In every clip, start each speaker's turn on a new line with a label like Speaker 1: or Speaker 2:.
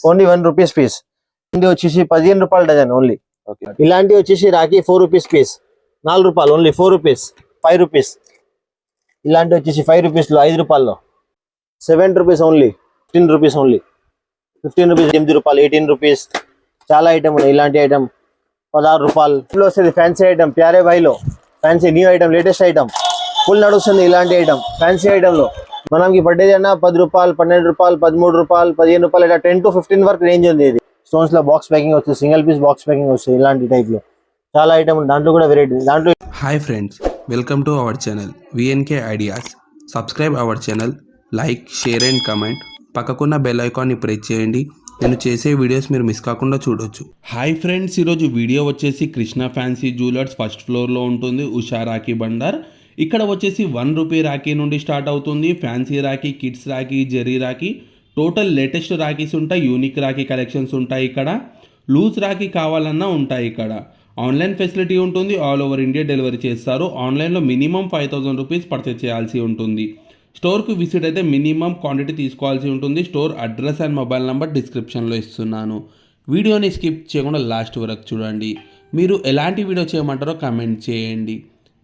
Speaker 1: Only 1 rupees piece. ఇది వచ్చేసి 15 రూపాయలు డజన్ ఓన్లీ. ఇలాంటివి వచ్చేసి రాఖీ 4 రూపీస్ పీస్, 4 రూపాయలు ఓన్లీ. 4 rupees, 5 rupees. ఇలాంటివి వచ్చేసి 5 రూపీస్లో, 5 రూపాయల్లో. 7 rupees only, 15 rupees only. 15 rupees, 8 రూపాయలు, 18 రూపీస్. చాలా ఐటమ్ ఉన్నాయి. ఇలాంటి ఐటమ్ 16 రూపాయలు వస్తుంది. ఫ్యాన్సీ ఐటమ్ ప్యారే భాయ్లో, fancy new item, latest item, full నడుస్తుంది. ఇలాంటి ఐటమ్ ఫ్యాన్సీ ఐటమ్లో మనకి పడ్డేది అన్న 10 రూపాయలు, 12 రూపాయలు, 13 రూపాయలు, 15 రూపాయలు, ఇలా 10 to 15 వరకు రేంజ్ ఉంది. ఇది స్టోన్స్ లో బాక్స్ ప్యాకింగ్ వస్తుంది, సింగిల్ పీస్ బాక్స్ ప్యాకింగ్ వస్తుంది. ఇలాంటి టైప్ లో చాలా ఐటమ్, దాంట్లో కూడా వెరైటీ. దాంట్లో
Speaker 2: hi friends, welcome to our channel VNK ideas. Subscribe our channel, like, share and comment. పక్కకున్న బెల్ ఐకాన్ని ప్రెస్ చేయండి. నేను చేసే వీడియోస్ మీరు మిస్ కాకుండా చూడొచ్చు. హాయ్ ఫ్రెండ్స్, ఈరోజు వీడియో వచ్చేసి కృష్ణ ఫ్యాన్సీ జ్యువెలర్స్ ఫస్ట్ ఫ్లోర్లో ఉంటుంది, ఉషా రాఖీ బండర్. ఇక్కడ వచ్చేసి 1 రూపీ రాఖీ నుండి స్టార్ట్ అవుతుంది. Fancy rakhi, kids rakhi, zari rakhi, total latest rakhis ఉంటాయి. యూనిక్ రాఖీ కలెక్షన్స్ ఉంటాయి. ఇక్కడ లూజ్ రాఖీ కావాలన్నా ఉంటాయి. ఇక్కడ ఆన్లైన్ ఫెసిలిటీ ఉంటుంది. ఆల్ ఓవర్ ఇండియా డెలివరీ చేస్తారు. ఆన్లైన్లో మినిమం 5000 రూపీస్ పర్చేస్ చేయాల్సి ఉంటుంది. స్టోర్కు విజిట్ అయితే మినిమం క్వాంటిటీ తీసుకోవాల్సి ఉంటుంది. Store address and mobile number డిస్క్రిప్షన్లో ఇస్తున్నాను. వీడియోని స్కిప్ చేయకుండా లాస్ట్ వరకు చూడండి. మీరు ఎలాంటి వీడియో చేయమంటారో కమెంట్ చేయండి.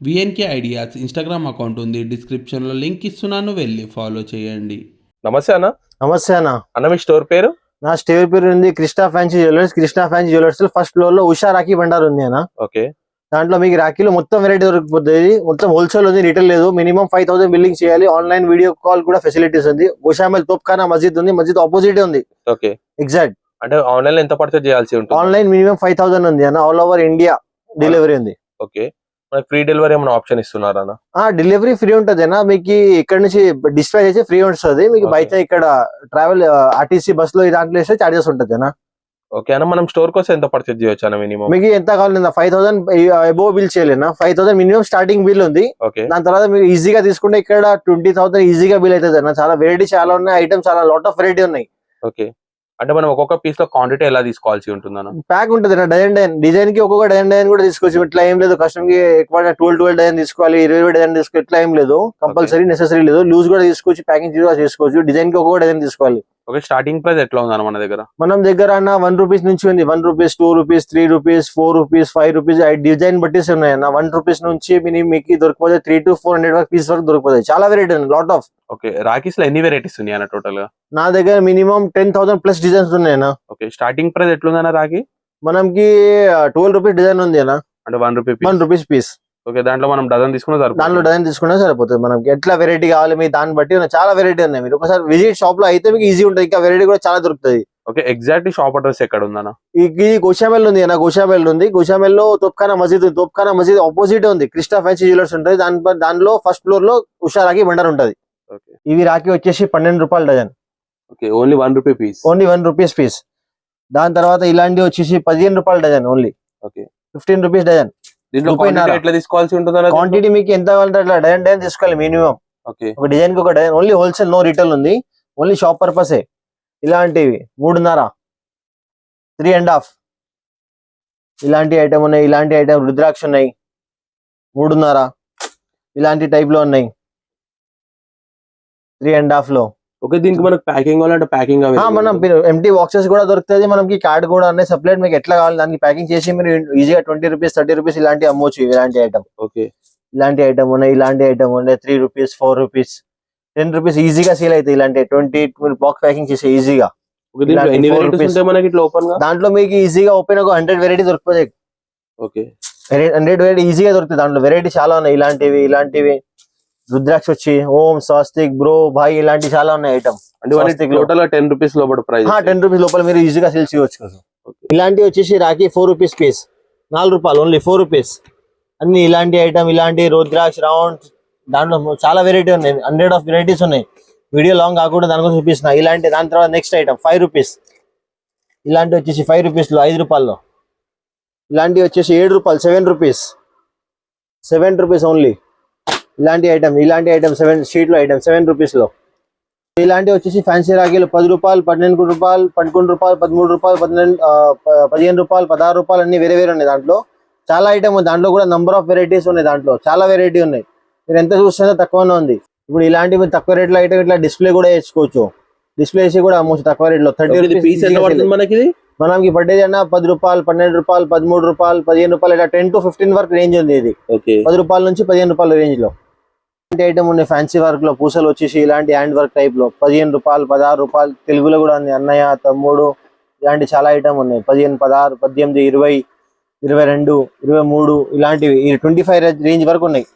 Speaker 2: విఎన్కే ఐడియాస్ ఇన్స్టాగ్రామ్ అకౌంట్ ఉంది, డిస్క్రిప్షన్లో లింక్ ఇస్తున్నాను, వెళ్ళి ఫాలో చేయండి.
Speaker 3: నమస్తే అన్న.
Speaker 1: నమస్తే అన్న.
Speaker 3: అన్న మీ స్టోర్ పేరు?
Speaker 1: నా స్టోర్ పేరు ఉంది Krishna fancy jewellers. Krishna fancy jewellers first floor లో ఉషా రాఖీ బండార్ ఉంది అన్న.
Speaker 3: ఓకే.
Speaker 1: దాంట్లో మీకు రాఖీలో మొత్తం వెరైటీ దొరికిపోతుంది. మొత్తం హోల్సేల్ ఉంది, రిటైల్ లేదు. మినిమం 5000 బిల్లింగ్ చేయాలి. ఆన్లైన్ వీడియో కాల్ కూడా ఫెసిలిటీస్ ఉంది. ఉషామెల్ తోప్ఖానా మస్జిద్ ఉంది, మస్జిద్ ఆపోజిట్ ఉంది.
Speaker 3: Okay,
Speaker 1: exact.
Speaker 3: అంటే ఆన్లైన్ లో ఎంత పర్చేస్ చేయాల్సి ఉంటుంది?
Speaker 1: ఆన్లైన్ మినిమం 5000 ఉంది అన్న. ఆల్ ఓవర్ ఇండియా డెలివరీ ఉంది.
Speaker 3: ఓకే, మనకి ఫ్రీ డెలివరీ ఏమైనా ఆప్షన్ ఇస్తున్నారా అన్న?
Speaker 1: డెలివరీ ఫ్రీ ఉంటది అన్న. మీకు ఇక్కడ నుంచి డిస్పాచ్ చేసి ఫ్రీ ఉంటుంది. మీకు బయట ఇక్కడ ట్రావెల్ ఆర్టీసీ బస్ లో దాంట్లో వేస్తే చార్జెస్ ఉంటుంది అన్న.
Speaker 3: ఓకే అన్న, మనం స్టోర్ కోసం ఎంత పర్చేస్ చేయొచ్చు అన్న? మినిమం
Speaker 1: మీకు ఎంత కావాలి? 5000 అబోవ్ బిల్ చేయలేనా? 5000 మినిమం స్టార్టింగ్ బిల్ ఉంది. దాని తర్వాత మీరు ఈజీగా తీసుకుంటే ఇక్కడ 20,000 ఈజీగా బిల్ అవుతుంది అన్న. చాలా వెరైటీ చాలా ఉన్నాయి, ఐటమ్ చాలా లాట్ ఆఫ్ వెరైటీ ఉన్నాయి.
Speaker 3: ఓకే, అంటే మనం ఒక్కొక్క పీస్ లో క్వాంటిటీ ఎలా తీసుకోవాల్సి ఉంటుంది అన్న?
Speaker 1: ప్యాక్ ఉంటుంది అన్న. డిజైన్ కి ఒక్కొక్క డిజైన్ కూడా తీసుకోవచ్చు. ఇట్లా ఏం లేదు. కస్టమర్ కి ఎక్కువ 12 డిజైన్ తీసుకోవాలి, 20 డిజైన్ తీసుకోవాలి, ఇట్లా ఏం లేదు. కంపల్సరీ నెసెసరీ లేదు. లూజ్ కూడా తీసుకోవచ్చు, ప్యాకింగ్ కూడా చేసుకోవచ్చు. డిజైన్ కి ఒక్కొక్క డిజైన్ తీసుకోవాలి.
Speaker 3: ఓకే, స్టార్టింగ్ ప్రైస్ ఎట్లా ఉంది మన దగ్గర?
Speaker 1: మనం దగ్గర అన్న 1 రూపీస్ నుంచి ఉంది. 1 rupees, 2 rupees, 3 rupees, 4 rupees, 5 rupees, design బట్టి ఉన్నాయి అన్న. 1 రూపీస్ నుంచి మీకు దొరికిపోతే 300 to 400 వరకు పీస్ వరకు దొరికిపోతాయి. చాలా వెరైటీ ఉంది, లాట్ ఆఫ్.
Speaker 3: ఓకే, రాఖీస్ లో ఎన్ని వెరైటీస్ ఉన్నాయి అన్న టోటల్ గా?
Speaker 1: నా దగ్గర మినిమం 10,000 ప్లస్ డిజైన్స్ ఉన్నాయి అన్న.
Speaker 3: ఓకే, స్టార్టింగ్ ప్రైస్ ఎట్లుందన్న రాఖీ?
Speaker 1: మనకి 12 రూపీస్ డిజైన్ ఉంది అన్న.
Speaker 3: అంటే 1 రూపీస్
Speaker 1: పీస్.
Speaker 3: ఓకే, దాంట్లో మనం డజన్ తీసుకున్నా సరిపోతుంది.
Speaker 1: దాంట్లో డజన్ తీసుకున్నా సరిపోతుంది. మనకి ఎట్లా వెరైటీ కావాలి మీ దాన్ని బట్టి చాలా వెరైటీ ఉన్నాయి. మీరు ఒకసారి విజిట్ షాప్ లో అయితే మీకు ఈజీ ఉంటుంది. ఇంకా వెరైటీ కూడా చాలా దొరుకుతుంది.
Speaker 3: ఓకే, ఎగ్జాక్ట్ షాప్ అడ్రస్ ఎక్కడ ఉందన్న?
Speaker 1: ఇది గోషామెల్ ఉంది అన్న. గోషామెల్ ఉంది. గోషామెల్ లో తోప్ఖానా మస్జిద్ ఉంది. తోప్ఖానా మస్జిద్ ఆపోజిట్ ఉంది కృష్ణ ఫ్యాన్సీ జ్యువెలర్స్ ఉంటుంది. దానిలో ఫస్ట్ ఫ్లోర్ లో ఉషా రాఖీ బండర్ ఉంటది. ఇవి రాఖీ వచ్చేసి 12 రూపాయలు dozen.
Speaker 3: Okay, only 1 rupee piece.
Speaker 1: Only 1 rupees piece. దాని తర్వాత ఇలాంటివి వచ్చేసి 15 రూపాయలు dozen only.
Speaker 3: Okay,
Speaker 1: 15 rupees dozen.
Speaker 3: ఎట్లా తీసుకోవాల్సి ఉంటుంది?
Speaker 1: క్వాంటిటీ మీకు ఎంత కావాలంటే అట్లా డజన్ తీసుకోవాలి మినిమం.
Speaker 3: ఓకే,
Speaker 1: ఒక డిజైన్ కి ఒక dozen. Only wholesale, no retail ఉంది. ఓన్లీ షాప్ పర్పసే. ఇలాంటివి 3.5, 3.5 ఇలాంటి ఐటమ్ ఉన్నాయి. ఇలాంటి ఐటమ్ రుద్రాక్ష ఉన్నాయి 3.5. ఇలాంటి టైప్ లో ఉన్నాయి 3.5 లో.
Speaker 3: ఓకే, దీనికి మనకు ప్యాకింగ్ కావాలంటే ప్యాకింగ్
Speaker 1: మనం ఎంటీ బాక్సెస్ కూడా దొరుకుతుంది. మనకి కార్డ్ కూడా అన్నీ సపరేట్. మీకు ఎట్లా కావాలి దానికి ప్యాకింగ్ చేసి మీరు ఈజీగా 20 రూపీస్, 30 రూపీస్ ఇలాంటి అమ్మవచ్చు. ఇలాంటి ఐటమ్.
Speaker 3: ఓకే,
Speaker 1: ఇలాంటి ఐటమ్ ఉన్నాయి. ఇలాంటి ఐటమ్ ఉన్నాయి 3 రూపీస్, 4 రూపీస్, 10 రూపీస్ ఈజీగా సేల్ అవుతాయి. ఇలాంటి 20 బాక్స్ ప్యాకింగ్ చేసి ఈజీగా. దాంట్లో మీకు ఈజీగా ఓపెన్ ఒక 100 వెరైటీ దొరుకుతాయి.
Speaker 3: ఓకే,
Speaker 1: 100 వెరైటీ ఈజీగా దొరుకుతాయి. దాంట్లో వెరైటీ చాలా ఉన్నాయి. ఇలాంటివి రుద్రాక్ష వచ్చి ఓం, స్వాస్తిక్, బ్రో, భాయ్ ఇలాంటి చాలా ఉన్నాయి ఐటమ్.
Speaker 3: అంటే టోటల్ 10 రూపీస్ లోపల ప్రైస్.
Speaker 1: 10 రూపీస్ లోపల మీరు ఈజీగా సేల్ చేయవచ్చు. ఇలాంటివి వచ్చేసి రాఖీ 4 రూపీస్ పీస్, 4 రూపాయలు ఓన్లీ. 4 రూపీస్ అన్ని ఇలాంటి ఐటమ్. ఇలాంటి రుద్రాక్ష రౌండ్ దాంట్లో చాలా వెరైటీ ఉన్నాయి. 100 ఆఫ్ వెరైటీస్ ఉన్నాయి. వీడియో లాంగ్ కాకుండా దానికోసం చూపిస్తున్నా. ఇలాంటి దాని తర్వాత నెక్స్ట్ ఐటమ్ 5 రూపీస్. ఇలాంటి వచ్చేసి 5 రూపీస్ లో, 5 రూపాయల్లో. ఇలాంటివి వచ్చేసి 7 రూపాయలు, 7 రూపీస్, 7 రూపీస్ ఓన్లీ. ఇలాంటి ఐటమ్ 7 షీట్ లో ఐటమ్ 7 రూపీస్ లో. ఇలాంటివి వచ్చేసి ఫ్యాన్సీ రాఖీలు 10 రూపాయలు, 12 రూపాయలు, 11 రూపాయలు, 13 రూపాయలు, 15 రూపాయలు, 16 రూపాయలు అన్ని వేరే వేరే ఉన్నాయి. దాంట్లో చాలా ఐటమ్ ఉంది. దాంట్లో కూడా నంబర్ ఆఫ్ వెరైటీస్ ఉన్నాయి. దాంట్లో చాలా వెరైటీ ఉన్నాయి. మీరు ఎంత చూస్తుందో తక్కువనే ఉంది. ఇప్పుడు ఇలాంటివి తక్కువ రేట్లో ఐటమ్ ఇట్లా డిస్ప్లే కూడా వేసుకోవచ్చు. డిస్ప్లే చేసి కూడా అమ్మొచ్చు తక్కువ రేట్ లో 30
Speaker 3: పీస్ ఎంత పడుతుంది మనకి ఇది?
Speaker 1: మనకి పడ్డేది అన్న 10 రూపాయలు, 12 రూపాయలు, 13 రూపాయలు, 15 రూపాయలు, ఇలా 10 to 15 వరకు రేంజ్ ఉంది ఇది. 10 రూపాయల నుంచి 15 రూపాయల రేంజ్ లో ఇలాంటి ఐటమ్ ఉన్నాయి. ఫ్యాన్సీ వర్క్ లో పూసలు వచ్చేసి ఇలాంటి హ్యాండ్ వర్క్ టైప్ లో 15 రూపాయలు, 16 రూపాయలు, తెలుగులో కూడా ఉంది అన్నయ్య, తమ్ముడు, ఇలాంటి చాలా ఐటమ్ ఉన్నాయి. 15, 16, 18, 20, 22, 23 ఇలాంటివి 25 రేంజ్ వరకు ఉన్నాయి.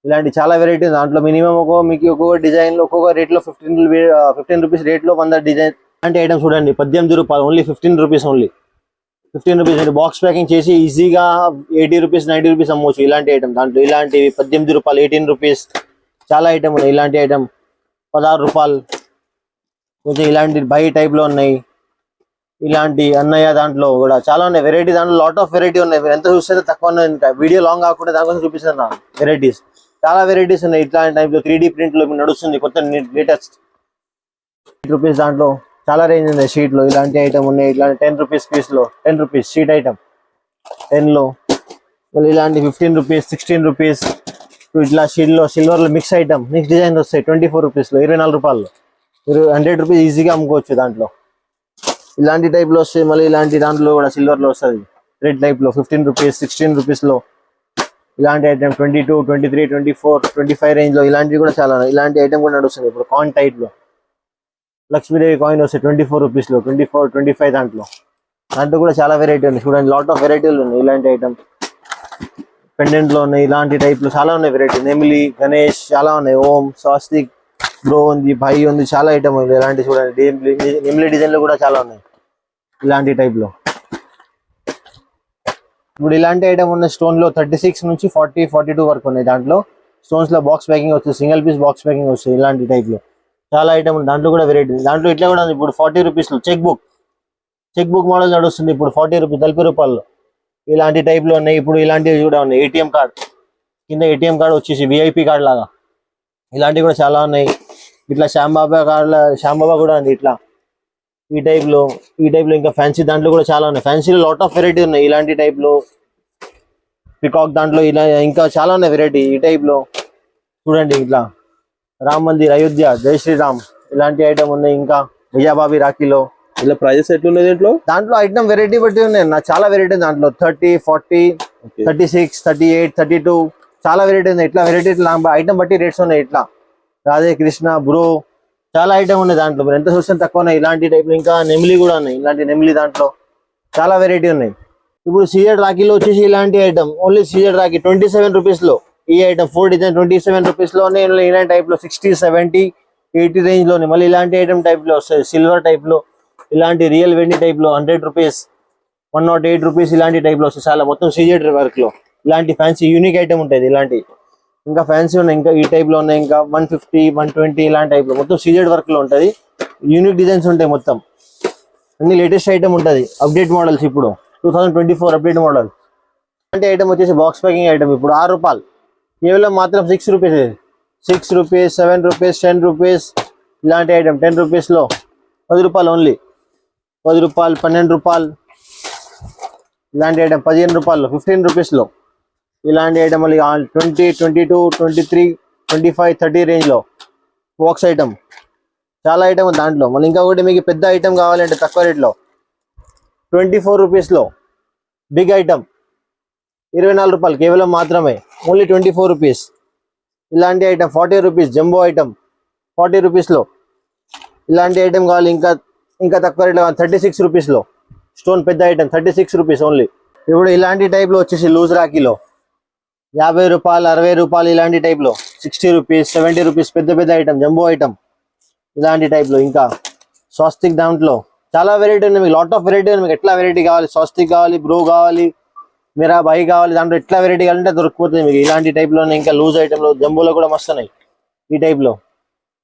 Speaker 1: ఇలాంటి చాలా వెరైటీ దాంట్లో మినిమం మీకు ఒక్కొక్క డిజైన్ లో ఒక్కొక్క రేట్ లో 15 రూపీస్ రేట్ లో 100 డిజైన్ అంటే ఐటమ్ చూడండి. 18 రూపాయలు ఓన్లీ 15 రూపీస్ ఓన్లీ 15 రూపీస్ అంటే బాక్స్ ప్యాకింగ్ చేసి ఈజీగా 80 రూపీస్ 90 రూపీస్ అమ్మవచ్చు ఇలాంటి ఐటమ్. దాంట్లో ఇలాంటివి 18 రూపాయలు 18 రూపీస్ చాలా ఐటమ్ ఉన్నాయి. ఇలాంటి ఐటమ్ 16 రూపాయలు కొంచెం ఇలాంటి బై టైప్ లో ఉన్నాయి. ఇలాంటి అన్నయ్య దాంట్లో కూడా చాలా ఉన్నాయి వెరైటీ. దాంట్లో లాట్ ఆఫ్ వెరైటీ ఉన్నాయి. మీరు ఎంత చూస్తే తక్కువ వీడియో లాంగ్ కాకుండా దానికోసం చూపిస్తాను వెరైటీస్. చాలా వెరైటీస్ ఉన్నాయి. ఇట్లాంటి టైప్ లో 3D ప్రింట్ లో నడుస్తుంది కొత్త లేటెస్ట్ రూపీస్. దాంట్లో చాలా రేంజ్ ఉంది షీట్ లో. ఇలాంటి ఐటమ్ ఉన్నాయి. ఇలాంటి 10 రూపీస్ పీస్ లో 10 రూపీస్ షీట్ ఐటమ్ 10 లో. మళ్ళీ ఇలాంటి 15 రూపీస్ 16 రూపీస్ ఇట్లా షీట్ లో సిల్వర్ లో మిక్స్ ఐటమ్ మిక్స్ డిజైన్ వస్తాయి 24 రూపీస్ లో 24 రూపాయలు. మీరు 100 రూపీస్ ఈజీగా అమ్ముకోవచ్చు దాంట్లో. ఇలాంటి టైప్ లో వస్తాయి. మళ్ళీ ఇలాంటి దాంట్లో కూడా సిల్వర్ లో వస్తుంది రెడ్ టైప్ లో 15 రూపీస్ 16 రూపీస్ లో. ఇలాంటి ఐటమ్ 22, 23, 24, 25 రేంజ్ లో ఇలాంటివి కూడా చాలా. ఇలాంటి ఐటమ్ కూడా నడుస్తుంది ఇప్పుడు కాయిన్ టైప్ లో. లక్ష్మీదేవి కాయిన్ వస్తాయి 24 రూపీస్ లో 24, 25 దాంట్లో కూడా చాలా వెరైటీ ఉంది చూడండి. లాట్ ఆఫ్ వెరైటీలు ఉన్నాయి. ఇలాంటి ఐటమ్ పెండెంట్ లో ఉన్నాయి. ఇలాంటి టైప్ లో చాలా ఉన్నాయి వెరైటీ. నెమిలి, గణేష్ చాలా ఉన్నాయి. ఓం, స్వాస్తిక్, బ్రో ఉంది, భై ఉంది, చాలా ఐటమ్ ఉంది. ఇలాంటి చూడండి నెమిలి డిజైన్ లో కూడా చాలా ఉన్నాయి ఇలాంటి టైప్ లో. ఇప్పుడు ఇలాంటి ఐటమ్ ఉన్న స్టోన్ లో 36 నుంచి 40, 42 వరకు ఉన్నాయి. దాంట్లో స్టోన్స్ లో బాక్స్ ప్యాకింగ్ వస్తుంది. సింగిల్ పీస్ బాక్స్ ప్యాకింగ్ వస్తుంది. ఇలాంటి టైప్ లో చాలా ఐటమ్ ఉంది. దాంట్లో కూడా వెరైటీ. దాంట్లో ఇట్లా కూడా ఉంది ఇప్పుడు 40 రూపీస్ లో చెక్ బుక్ మోడల్ నడుస్తుంది ఇప్పుడు 40 రూపీస్ 40 రూపాయలు. ఇలాంటి టైప్ లో ఉన్నాయి. ఇప్పుడు ఇలాంటివి కూడా ఉన్నాయి. ఏటీఎం కార్డ్ కింద ఏటీఎం కార్డ్ వచ్చేసి విఐపి కార్డ్ లాగా ఇలాంటివి కూడా చాలా ఉన్నాయి. ఇట్లా శ్యాంబాబా కూడా ఉంది ఇట్లా ఈ టైప్ లో ఇంకా ఫ్యాన్సీ దాంట్లో కూడా చాలా ఉన్నాయి. ఫ్యాన్సీలో లాట్ ఆఫ్ వెరైటీ ఉన్నాయి. ఇలాంటి టైప్ లో పికాక్ దాంట్లో ఇలా ఇంకా చాలా ఉన్నాయి వెరైటీ. ఈ టైప్ లో చూడండి ఇట్లా రామ్ మందిర్, అయోధ్య, జై శ్రీరామ్ ఇలాంటి ఐటమ్ ఉన్నాయి. ఇంకా విజయబాబి రాఖీలో
Speaker 3: ఇలా ప్రైజెస్ ఎట్లున్నాయి
Speaker 1: దాంట్లో ఐటమ్ వెరైటీ బట్టి ఉన్నాయి. నాకు చాలా వెరైటీ దాంట్లో 30, 40, 36, 38, 32 చాలా వెరైటీ ఉంది. ఇట్లా వెరైటీ ఐటమ్ బట్టి రేట్స్ ఉన్నాయి. ఇట్లా రాధే కృష్ణ, బ్రో చాలా ఐటమ్ ఉన్నాయి దాంట్లో. మీరు ఎంత చూస్తే తక్కువ ఉన్నాయి. ఇలాంటి టైప్ లో ఇంకా నెమిలి కూడా ఉన్నాయి. ఇలాంటి నెమిలి దాంట్లో చాలా వెరైటీ ఉన్నాయి. ఇప్పుడు సీజెడ్ రాఖీలో వచ్చేసి ఇలాంటి item only CZ Rakhi 27 rupees లో ఈ ఐటమ్ 4 డిజైన్ 27 రూపీస్ లోనే. ఇలాంటి టైప్ లో 60, 70, 80 రేంజ్ లోనే. మళ్ళీ ఇలాంటి ఐటమ్ టైప్ లో వస్తాయి సిల్వర్ టైప్ లో. ఇలాంటి రియల్ వెండి టైప్ లో 100 రూపీస్ 108 రూపీస్ ఇలాంటి టైప్ లో వస్తాయి. చాలా మొత్తం సీజెడ్ వర్క్ లో ఇలాంటి ఫ్యాన్సీ యూనిక్ ఐటమ్ ఉంటుంది. ఇలాంటి ఇంకా ఫ్యాన్సీ ఉన్నాయి. ఇంకా ఈ టైప్ లో ఉన్నాయి. ఇంకా 150, 120 ఇలాంటి టైప్ లో మొత్తం సీజెడ్ వర్క్ లో ఉంటది. యూనిక్ డిజైన్స్ ఉంటాయి. మొత్తం అన్ని లేటెస్ట్ ఐటమ్ ఉంటది. అప్డేట్ మోడల్స్ ఇప్పుడు 2024 అప్డేట్ మోడల్. అంటే ఐటమ్ వచ్చేసి బాక్స్ ప్యాకింగ్ ఐటమ్ ఇప్పుడు 6 రూపాయలు కేవలం మాత్రం 6 రూపీస్ 6 రూపీస్ 7 రూపీస్ 10 రూపీస్ ఇలాంటి ఐటమ్ 10 రూపీస్ లో 10 రూపాయలు ఓన్లీ 10 రూపాయలు 12 రూపాయలు ఇలాంటి ఐటమ్ 15 రూపాయలు 15 రూపీస్ లో ఇలాంటి ఐటమ్ మళ్ళీ 20, 22, 23, 25, 30 రేంజ్ లో బాక్స్ ఐటమ్ చాలా ఐటమ్ దాంట్లో. మళ్ళీ ఇంకొకటి మీకు పెద్ద ఐటమ్ కావాలంటే తక్కువ రేట్లో 24 రూపీస్ లో బిగ్ ఐటమ్ 24 రూపాయలు కేవలం మాత్రమే ఓన్లీ 24 రూపీస్. ఇలాంటి item 40 rupees jumbo item 40 rupees లో. ఇలాంటి ఐటమ్ కావాలి ఇంకా తక్కువ రేట్లో 36 రూపీస్ లో స్టోన్ పెద్ద ఐటమ్ 36 రూపీస్ ఓన్లీ. ఇప్పుడు ఇలాంటి టైప్ లో వచ్చేసి లూజ్ రాఖీలో 50 రూపాయలు 60 రూపాయలు ఇలాంటి టైప్ లో 60 రూపీస్ 70 రూపీస్ పెద్ద ఐటమ్ జంబో ఐటమ్ ఇలాంటి టైప్ లో. ఇంకా స్వాస్తిక్ దాంట్లో చాలా వెరైటీ ఉంది. మీకు లాట్ ఆఫ్ వెరైటీ ఉంది. మీకు ఎట్లా వెరైటీ కావాలి స్వాస్తిక్ కావాలి బ్రో కావాలి మీరా బై కావాలి దాంట్లో ఎట్లా వెరైటీ కావాలంటే దొరికిపోతుంది మీకు. ఇలాంటి టైప్ లో ఇంకా లూజ్ ఐటమ్ లో జంబోలో కూడా మస్తు ఉన్నాయి. ఈ టైప్ లో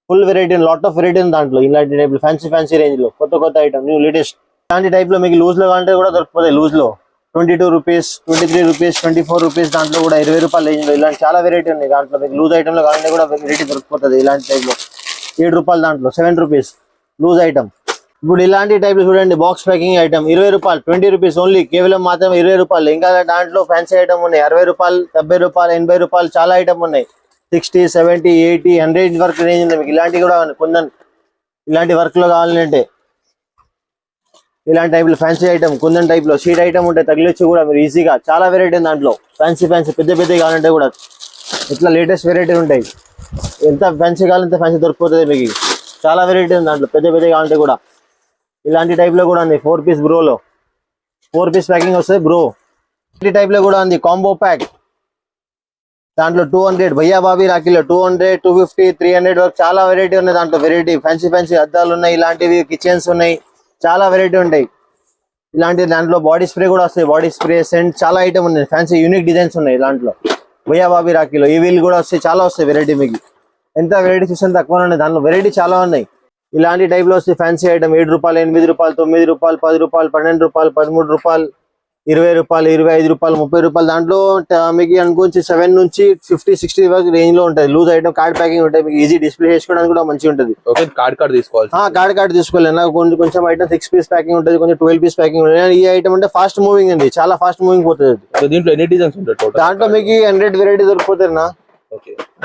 Speaker 1: full variety lot of variety ఉంది దాంట్లో. ఇలాంటి టైప్ లో ఫ్యాన్సీ రేంజ్ లో కొత్త ఐటమ్ న్యూ లేటెస్ట్. ఇలాంటి టైప్ లో మీకు లూజ్ లో కావాలంటే కూడా దొరికిపోతాయి. లూజ్ లో 22 రూపీస్ 23 రూపీస్ 24 రూపీస్ దాంట్లో కూడా 20 రూపాయలు రేంజ్ లో ఇలాంటి చాలా వెరైటీ ఉన్నాయి. దాంట్లో మీకు లూజ్ ఐటమ్ లో కావాలంటే కూడా వెరైటీ దొరికిపోతుంది. ఇలాంటి టైప్ లో 7 రూపాయలు దాంట్లో 7 రూపీస్ లూజ్ ఐటమ్. ఇప్పుడు ఇలాంటి టైప్ లో చూడండి బాక్స్ ప్యాకింగ్ ఐటమ్ 20 రూపాయలు 20 రూపీస్ ఓన్లీ కేవలం మాత్రం 20 రూపాయలు. ఇంకా దాంట్లో ఫ్యాన్సీ ఐటమ్ ఉన్నాయి 60 రూపాయలు 70 రూపాయలు 80 రూపాయలు చాలా ఐటమ్ ఉన్నాయి. 60, 70, 80, 100 వరకు రేంజ్ ఉంది మీకు. ఇలాంటివి కూడా కొందరు ఇలాంటి వర్క్ లో కావాలంటే ఇలాంటి టైప్ లో ఫ్యాన్సీ ఐటమ్ కుందన్ టైప్ లో షీట్ ఐటమ్ ఉంటాయి తగిలిచ్చి కూడా మీరు ఈజీగా చాలా వెరైటీ ఉంది దాంట్లో ఫ్యాన్సీ పెద్ద కావాలంటే కూడా ఇట్లా లేటెస్ట్ వెరైటీ ఉంటాయి ఎంత ఫ్యాన్సీ కావాలంటే ఫ్యాన్సీ దొరికిపోతుంది మీకు చాలా వెరైటీ ఉంది దాంట్లో పెద్ద కావాలంటే కూడా ఇలాంటి టైప్ లో కూడా ఉంది 4 పీస్ బ్రోలో 4 పీస్ ప్యాకింగ్ వస్తుంది బ్రో ఈ టైప్ లో కూడా ఉంది కాంబో ప్యాక్ దాంట్లో 200 భయ్యా బాబీ రాఖీలో 200 250 300 వరకు చాలా వెరైటీ ఉన్నాయి దాంట్లో వెరైటీ ఫ్యాన్సీ అద్దాలు ఉన్నాయి ఇలాంటివి కిచెన్స్ ఉన్నాయి చాలా వెరైటీ ఉంటాయి ఇలాంటి దాంట్లో బాడీ స్ప్రే కూడా వస్తాయి బాడీ స్ప్రే సెంట్ చాలా ఐటమ్ ఉన్నాయి ఫ్యాన్సీ యూనిక్ డిజైన్స్ ఉన్నాయి దాంట్లో భయ్యా బాబీ రాఖీలో ఈ వీళ్ళు కూడా వస్తాయి చాలా వస్తాయి వెరైటీ మీకు ఎంత వెరైటీ చూసిన తక్కువ ఉన్నాయి దాంట్లో వెరైటీ చాలా ఉన్నాయి ఇలాంటి టైప్ లో వస్తాయి ఫ్యాన్సీ ఐటమ్ 7 రూపాయలు 8 రూపాయలు 9 రూపాయలు 10 రూపాయలు 12 రూపాయలు 13 రూపాయలు 20 రూపాయలు 25 రూపాయలు 30 రూపాయలు దాంట్లో మీకు అనుకోవచ్చు 7 నుంచి 50-60 వరకు రేంజ్ లో ఉంటుంది లూజ్ ఐటమ్ కార్డ్ ప్యాకింగ్ ఉంటాయి మీకు ఈజీ డిస్ప్లే చేసుకోవడానికి కూడా మంచిగా ఉంటుంది
Speaker 3: కార్డ్ తీసుకోవాలి
Speaker 1: కార్డ్ తీసుకోవాలి నాకు కొంచెం ఐటమ్ 6 పీస్ ప్యాకింగ్ ఉంటుంది కొంచెం 12 పీస్ ప్యాకింగ్ ఉంటుంది ఈ ఐటమ్ అంటే ఫాస్ట్ మూవింగ్ అండి చాలా ఫాస్ట్ మూవింగ్ పోతుంది
Speaker 3: దీంట్లో ఎన్ని డిజైన్స్ ఉంటాయి టోటల్
Speaker 1: దాంట్లో మీకు 100 వెరైటీ దొరికిపోతాయి నా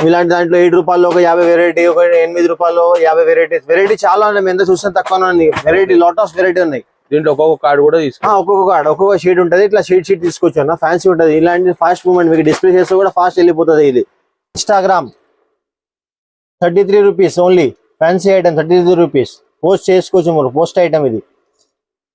Speaker 1: ఇలాంటి దాంట్లో 7 రూపాయలు ఒక 50 వెరైటీ ఒక 8 రూపాయలు 50 వెరైటీ చాలా ఉన్నాయి ఎంత చూస్తే తక్కువ వెరైటీ లాట్ ఆఫ్ వెరైటీ ఉన్నాయి
Speaker 3: దీంట్లో ఒక్కొక్క కార్డ్ కూడా
Speaker 1: ఒక్కొక్క కార్డ్ ఒక్కొక్క షీట్ ఉంటుంది ఇట్లా షీట్ తీసుకోవచ్చు అన్న ఫ్యాన్సీ ఉంటుంది ఇలాంటి ఫాస్ట్ మూవ్మెంట్ మీకు డిస్ప్లే చేస్తే కూడా ఫాస్ట్ వెళ్ళిపోతుంది ఇది Instagram 33 rupees only fancy item 33 rupees post చేసుకోవచ్చు మీరు పోస్ట్ ఐటమ్ ఇది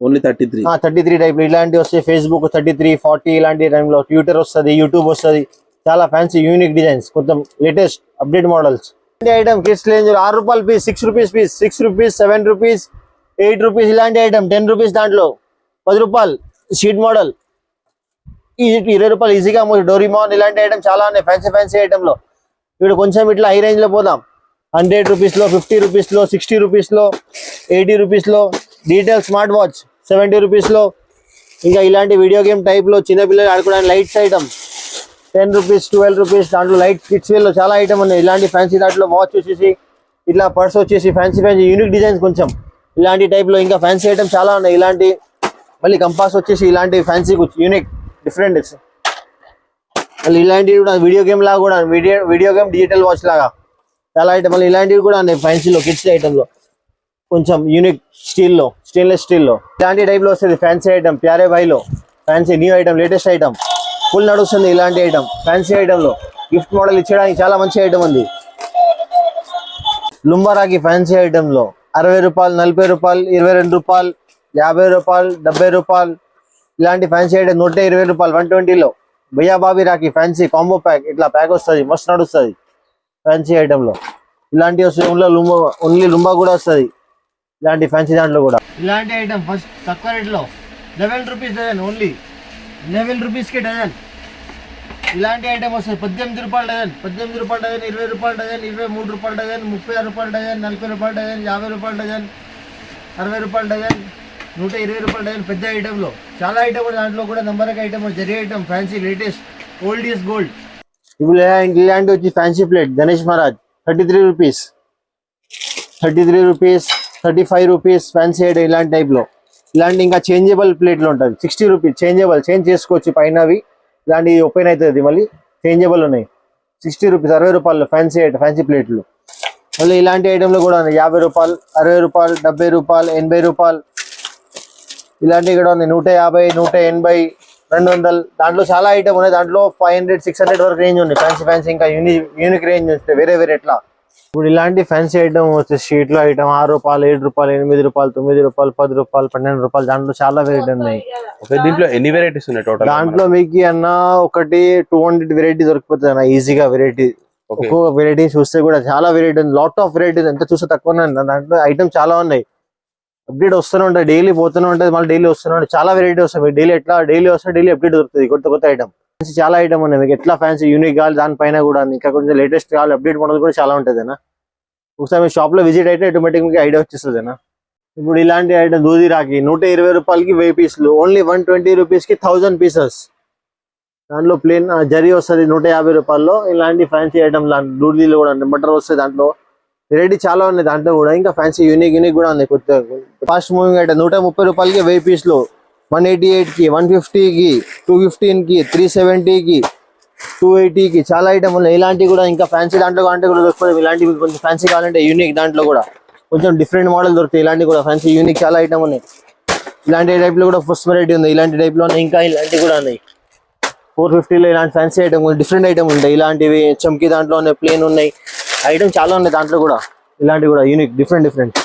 Speaker 3: ఓన్లీ 33
Speaker 1: టైప్ ఇలాంటివి వస్తాయి ఫేస్బుక్ 33-40 ఇలాంటి టైంలో ట్విట్టర్ వస్తుంది యూట్యూబ్ వస్తుంది చాలా ఫ్యాన్సీ యూనిక్ డిజైన్స్ కొంచెం latest update models item kids range 6 రూపాయల piece 6 rupees piece 6 rupees 7 rupees 8 rupees ఇలాంటి ఐటమ్ 10 రూపీస్ దాంట్లో 10 రూపాయలు షీట్ మోడల్ 20 రూపాయలు ఈజీగా డోరీమాన్ ఇలాంటి ఐటమ్ చాలా ఉన్నాయి ఫ్యాన్సీ ఐటమ్ లో ఇప్పుడు కొంచెం ఇట్లా హై రేంజ్ లో పోదాం 100 రూపీస్ లో 50 రూపీస్ లో 60 రూపీస్ లో 80 రూపీస్ లో డీటెయిల్ స్మార్ట్ వాచ్ 70 రూపీస్ లో ఇంకా ఇలాంటి వీడియో గేమ్ టైప్ లో చిన్నపిల్లలు ఆడుకోవడానికి లైట్స్ ఐటమ్ 10 రూపీస్ 12 రూపీస్ దాంట్లో లైట్ కిడ్స్ వేర్ లో చాలా ఐటమ్ ఉన్నాయి ఇలాంటి ఫ్యాన్సీ దాంట్లో వాచ్ వచ్చేసి ఇట్లా పర్స్ వచ్చేసి ఫ్యాన్సీ యూనిక్ డిజైన్స్ కొంచెం ఇలాంటి టైప్ లో ఇంకా ఫ్యాన్సీ ఐటమ్ చాలా ఉన్నాయి ఇలాంటి మళ్ళీ కంపాస్ వచ్చేసి ఇలాంటి ఫ్యాన్సీ యూనిక్ డిఫరెంట్ మళ్ళీ ఇలాంటివి కూడా వీడియో గేమ్ లాగా కూడా వీడియో గేమ్ డిజిటల్ వాచ్ లాగా చాలా ఐటమ్ మళ్ళీ ఇలాంటివి కూడా ఉన్నాయి ఫ్యాన్సీలో కిడ్స్ ఐటమ్ లో కొంచెం యూనిక్ స్టెయిన్లెస్ స్టీల్ లో ఇలాంటి టైప్ లో వస్తుంది ఫ్యాన్సీ ఐటమ్ ప్యారే భాయ్లో fancy new item latest item full నడుస్తుంది ఇలాంటి ఐటమ్ ఫ్యాన్సీ ఐటమ్ లో గిఫ్ట్ మోడల్ ఇచ్చడానికి చాలా మంచి ఐటమ్ ఉంది లుంబరాకి ఫ్యాన్సీ ఐటమ్ లో 60 రూపాయలు 40 రూపాయలు 22 రూపాయలు 50 రూపాయలు 70 రూపాయలు ఇలాంటి ఫ్యాన్సీ ఐటమ్ 120 రూపాయలు 120 లో భయ్యా Bobby Rakhi fancy combo pack ఇట్లా ప్యాక్ వస్తుంది మస్తు నడుస్తుంది ఫ్యాన్సీ ఐటమ్ లో ఇలాంటి వస్తుంది ఓన్లీ లుంబా కూడా వస్తుంది ఇలాంటి ఫ్యాన్సీ దాంట్లో కూడా ఇలాంటి ఐటమ్ ఫస్ట్ తక్కువ రేట్ లో 11 రూపీస్ డజన్ ఓన్లీ 11 రూపీస్ కి డజన్ ఇలాంటి ఐటమ్ వస్తుంది 18 రూపాయలు డజన్ 20 రూపాయలు డజన్ 23 రూపాయలు డజన్ 36 రూపాయలు డజన్ 40 రూపాయలు డజన్ 50 రూపాయలు డజన్ 60 రూపాయలు డజన్ 120 రూపాయలు డజన్ పెద్ద ఐటమ్ లో చాలా ఐటమ్ దాంట్లో కూడా నంబర్ ఒక item zari item fancy latest old is gold ఇప్పుడు ఇలాంటి వచ్చి fancy plate Ganesh Maharaj 33 rupees 35 rupees fancy item ఇలాంటి టైప్ లో ఇలాంటి ఇంకా చేంజబుల్ ప్లేట్లు ఉంటుంది 60 రూపీస్ చేంజ్ చేసుకోవచ్చు పైనవి ఇలాంటి ఓపెన్ అవుతుంది మళ్ళీ చేంజబుల్ ఉన్నాయి 60 రూపీస్ 60 రూపాయలు ఫ్యాన్సీ ప్లేట్లు మళ్ళీ ఇలాంటి ఐటెంలో కూడా ఉన్నాయి 50 రూపాయలు 60 రూపాయలు 70 రూపాయలు 80 రూపాయలు ఇలాంటివి కూడా ఉన్నాయి 150 180 200 దాంట్లో చాలా ఐటమ్ ఉన్నాయి దాంట్లో 500-600 వరకు రేంజ్ ఉంది ఫ్యాన్సీ ఇంకా యూనిక్ రేంజ్ వస్తాయి వేరే ఎట్లా ఇప్పుడు ఇలాంటి ఫ్యాన్సీ ఐటమ్ వచ్చేసి షీట్ లో ఐటమ్ 6 రూపాయలు 7 రూపాయలు 8 రూపాయలు 9 రూపాయలు 10 రూపాయలు 12 రూపాయలు దాంట్లో చాలా వెరైటీ ఉన్నాయి
Speaker 3: దీంట్లో ఎన్ని వెరైటీస్ ఉన్నాయి టోటల్
Speaker 1: దాంట్లో మీకు అన్న ఒకటి 200 వెరైటీ దొరికిపోతుంది అన్న ఈజీగా వెరైటీ ఒక్కొక్క వెరైటీ చూస్తే కూడా చాలా వెరైటీ ఉంది లాట్ ఆఫ్ వెరైటీస్ ఎంత చూస్తే తక్కువ దాంట్లో ఐటమ్ చాలా ఉన్నాయి అప్డేట్ వస్తూనే ఉంటాయి డైలీ పోతూనే ఉంటుంది మళ్ళీ డైలీ వస్తూనే ఉంటాయి చాలా వెరైటీ వస్తాయి మీకు డైలీ వస్తే డైలీ అప్డేట్ దొరుకుతుంది కొత్త ఐటమ్ చాలా ఐటమ్ ఉన్నాయి మీకు ఎట్లా ఫ్యాన్సీ యూనిక్ కావాలి దానిపైన కూడా ఇంకా కొంచెం లేటెస్ట్ కావాలి అప్డేట్ మోడల్ కూడా చాలా ఉంటుంది అన్న ఒకసారి మీ షాప్ లో విజిట్ అయితే ఆటోమేటిక్ మీకు ఐడియా వచ్చేస్తుంది అన్న ఇప్పుడు ఇలాంటి ఐటమ్ దూది రాకి 120 రూపాయలకి 1000 పీసులు ఓన్లీ 120 రూపీస్ కి 1000 పీసెస్ దాంట్లో ప్లేన్ జరీ వస్తుంది 150 రూపాయల్లో ఇలాంటి ఫ్యాన్సీ ఐటమ్ దూదీలు కూడా బటర్ వస్తుంది దాంట్లో వెరైటీ చాలా ఉన్నాయి దాంట్లో కూడా ఇంకా ఫ్యాన్సీ యూనిక్ కూడా ఉంది కొత్త ఫాస్ట్ మూవింగ్ ఐటమ్ 130 రూపాయలకి 1000 పీసులు 188 కి 150 కి 215 కి 370 కి 280 కి చాలా ఐటమ్ ఉన్నాయి ఇలాంటివి కూడా ఇంకా ఫ్యాన్సీ దాంట్లో కావాలంటే కూడా దొరుకుతుంది ఇలాంటివి కొంచెం ఫ్యాన్సీ కావాలంటే యూనిక్ దాంట్లో కూడా కొంచెం డిఫరెంట్ మోడల్ దొరుకుతాయి. ఇలాంటి కూడా ఫ్యాన్సీ యూనిక్ చాలా ఐటమ్ ఉన్నాయి. ఇలాంటి టైప్ లో కూడా ఫస్ట్ వెరైటీ ఉంది. ఇలాంటి టైప్ లో ఇంకా ఇలాంటివి కూడా ఉన్నాయి. 450లో ఇలాంటి ఫ్యాన్సీ ఐటమ్ డిఫరెంట్ ఐటమ్ ఉంటాయి. ఇలాంటివి చమ్కీ దాంట్లో ఉన్నాయి, ప్లేన్ ఉన్నాయి, ఐటమ్ చాలా ఉన్నాయి దాంట్లో కూడా. ఇలాంటివి కూడా యూనిక్ డిఫరెంట్